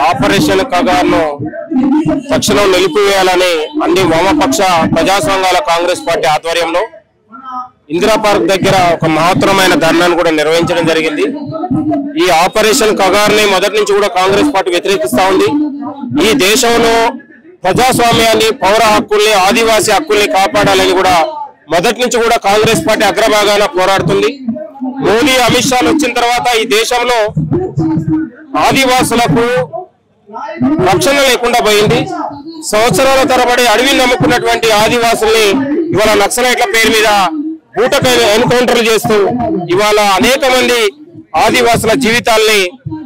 Operation కగార్ను తక్షణం నిలిపివేయాలని అన్ని వామపక్ష ప్రజా సంఘాల కాంగ్రెస్ పార్టీ ఆధ్వర్యంలో ఇందిరా పార్క్ దగ్గర ఒక మహత్తరమైన ధర్నాను కూడా నిర్వహించడం జరిగింది। ఈ ఆపరేషన్ కగార్ని మొదటి నుంచి కూడా కాంగ్రెస్ పార్టీ వ్యతిరేకిస్తా ఉంది। ఈ దేశంలో ప్రజాస్వామ్యాన్ని, పౌర హక్కుల్ని, ఆదివాసీ హక్కుల్ని కాపాడాలని కూడా మొదటి నుంచి కూడా కాంగ్రెస్ పార్టీ అగ్రభాగాన పోరాడుతుంది। మోదీ, అమిత్ షాలు వచ్చిన తర్వాత ఈ దేశంలో ఆదివాసులకు రక్షణ లేకుండా పోయింది। సంవత్సరాల తరబడి అడవిని నమ్ముకున్నటువంటి ఆదివాసుల్ని ఇవాళ నక్సలైట్ల పేరు మీద బూటక ఎన్కౌంటర్లు చేస్తూ ఇవాళ అనేక మంది ఆదివాసుల జీవితాల్ని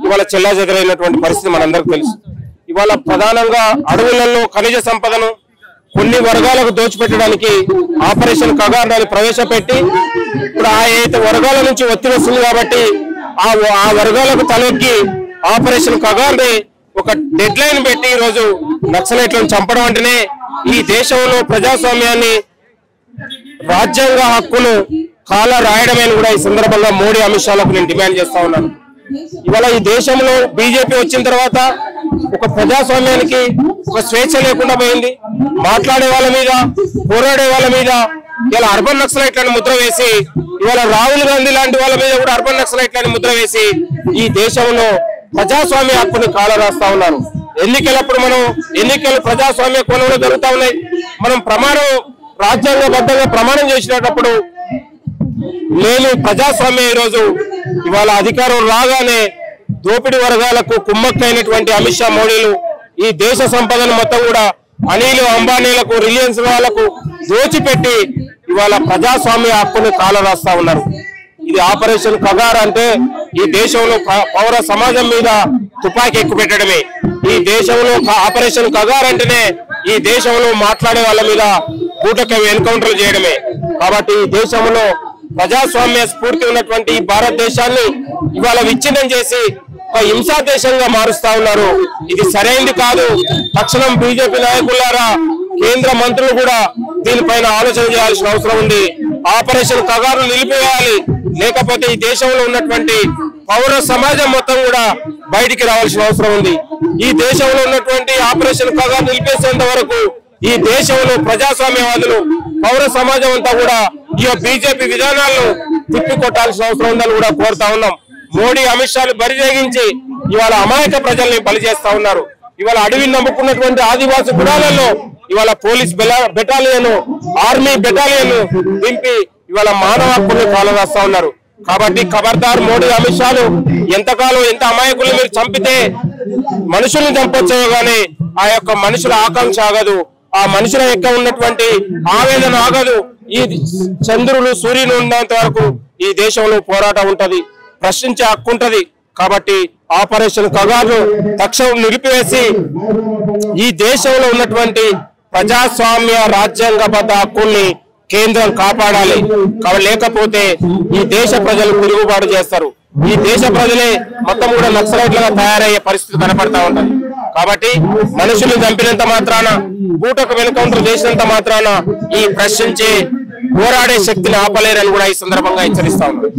ఇవాళ చెల్లాచెదరైనటువంటి పరిస్థితి మనందరికీ తెలుసు। ఇవాళ ప్రధానంగా అడవులలో ఖనిజ సంపదను కొన్ని వర్గాలకు దోచిపెట్టడానికి ఆపరేషన్ కగార్ అని ప్రవేశపెట్టి ఇప్పుడు ఆ వర్గాల నుంచి ఒత్తిడి వస్తుంది కాబట్టి ఆ వర్గాలకు తలెక్కి ఆపరేషన్ కగార్ ని ఒక డెడ్ లైన్ పెట్టి ఈ రోజు నక్సలైట్లను చంపడం అంటేనే ఈ దేశంలో ప్రజాస్వామ్యాన్ని, రాజ్యాంగ హక్కును కాల రాయడమని కూడా ఈ సందర్భంగా మోడీ, అమిత్ షాలకు నేను డిమాండ్ చేస్తా ఉన్నాను। ఇవాళ ఈ దేశంలో బీజేపీ వచ్చిన తర్వాత ఒక ప్రజాస్వామ్యానికి ఒక స్వేచ్ఛ లేకుండా పోయింది। మాట్లాడే వాళ్ళ మీద, పోరాడే వాళ్ళ మీద ఇలా అర్బన్ నక్సలైట్లను ముద్ర వేసి ఇవాళ రాహుల్ గాంధీ లాంటి వాళ్ళ మీద కూడా అర్బన్ నక్సలైట్లను ముద్ర వేసి ఈ దేశంలో ప్రజాస్వామ్య హక్కుని కాల రాస్తా ఉన్నారు। ఎన్నికలప్పుడు మనం ఎన్నికలు ప్రజాస్వామ్య కోణంలో జరుగుతా ఉన్నాయి। మనం రాజ్యాంగబద్ధంగా ప్రమాణం చేసినప్పుడు లేని ప్రజాస్వామ్యం ఈరోజు ఇవాళ అధికారం రాగానే దోపిడీ వర్గాలకు కుమ్మక్కైనటువంటి అమిత్ షా, మోడీలు ఈ దేశ సంపదను మొత్తం కూడా అనిలు, అంబానీలకు, రిలయన్స్ వాళ్ళకు దోచిపెట్టి ఇవాళ ప్రజాస్వామ్య హక్కుని కాల రాస్తా ఉన్నారు। ఇది ఆపరేషన్ కగార్ అంటే ఈ దేశంలో పౌర సమాజం మీద తుపాకీ ఎక్కుపెట్టడమే। ఈ దేశంలో ఆపరేషన్ కగార్ అంటేనే ఈ దేశంలో మాట్లాడే వాళ్ళ మీద బూటక ఎన్కౌంటర్లు చేయడమే। కాబట్టి ఈ దేశంలో ప్రజాస్వామ్య స్ఫూర్తి ఉన్నటువంటి ఈ భారతదేశాన్ని ఇవాళ విచ్ఛిన్నం చేసి ఒక హింసా దేశంగా మారుస్తా ఉన్నారు। ఇది సరైనది కాదు। తక్షణం బీజేపీ నాయకులారా, కేంద్ర మంత్రులు కూడా దీనిపైన ఆలోచన చేయాల్సిన అవసరం ఉంది। ఆపరేషన్ కగారు నిలిపివేయాలి, లేకపోతే ఈ దేశంలో ఉన్నటువంటి పౌర సమాజం మొత్తం కూడా బయటికి రావాల్సిన అవసరం ఉంది। ఈ దేశంలో ఉన్నటువంటి ఆపరేషన్ కగారు నిలిపేసేంత వరకు ఈ దేశంలో ప్రజాస్వామ్యవాదులు, పౌర సమాజం అంతా కూడా ఈ బీజేపీ విధానాలను తిప్పికొట్టాల్సిన అవసరం ఉందని కూడా కోరుతా ఉన్నాం। మోడీ, అమిత్ షాలు బరితెగించి ఇవాళ అమాయక ప్రజల్ని బలి చేస్తా ఉన్నారు। ఇవాళ అడవిని నమ్ముకున్నటువంటి ఆదివాసీ కులాలలో ఇవాళ పోలీస్ బెటాలియన్, ఆర్మీ బెటాలియన్ దింపి ఇవాళ మానవ హక్కుల్ని కాలరాస్తా ఉన్నారు। కాబట్టి ఖబర్దార్ మోడీ, అమిత్ షాలు ఎంతకాలం ఎంత అమాయకుల్ని మీరు చంపితే మనుషుల్ని చంపొచ్చో గానీ ఆ యొక్క మనుషుల ఆకాంక్ష ఆగదు, ఆ మనుషుల యొక్క ఉన్నటువంటి ఆవేదన ఆగదు। ఈ చంద్రుడు, సూర్యుడు ఉన్నంత వరకు ఈ దేశంలో పోరాటం ఉంటది, ప్రశ్నించే హక్కు ఉంటది। కాబట్టి ఆపరేషన్ కగార్ను తక్షణం నిలిపివేసి ఈ దేశంలో ఉన్నటువంటి ప్రజాస్వామ్య, రాజ్యాంగబద్ధ హక్కుల్ని కేంద్రం కాపాడాలి। లేకపోతే ఈ దేశ ప్రజలు తిరుగుబాటు చేస్తారు। ఈ దేశ ప్రజలే మొత్తం కూడా నక్సలైట్లుగా తయారయ్యే పరిస్థితి కనపడతా ఉంటది। కాబట్టి మనుషులు చంపినంత మాత్రాన, బూటకు ఎన్కౌంటర్ చేసినంత మాత్రాన ఈ ప్రశ్నించే, పోరాడే శక్తిని ఆపలేరని కూడా ఈ సందర్భంగా హెచ్చరిస్తా ఉన్నారు।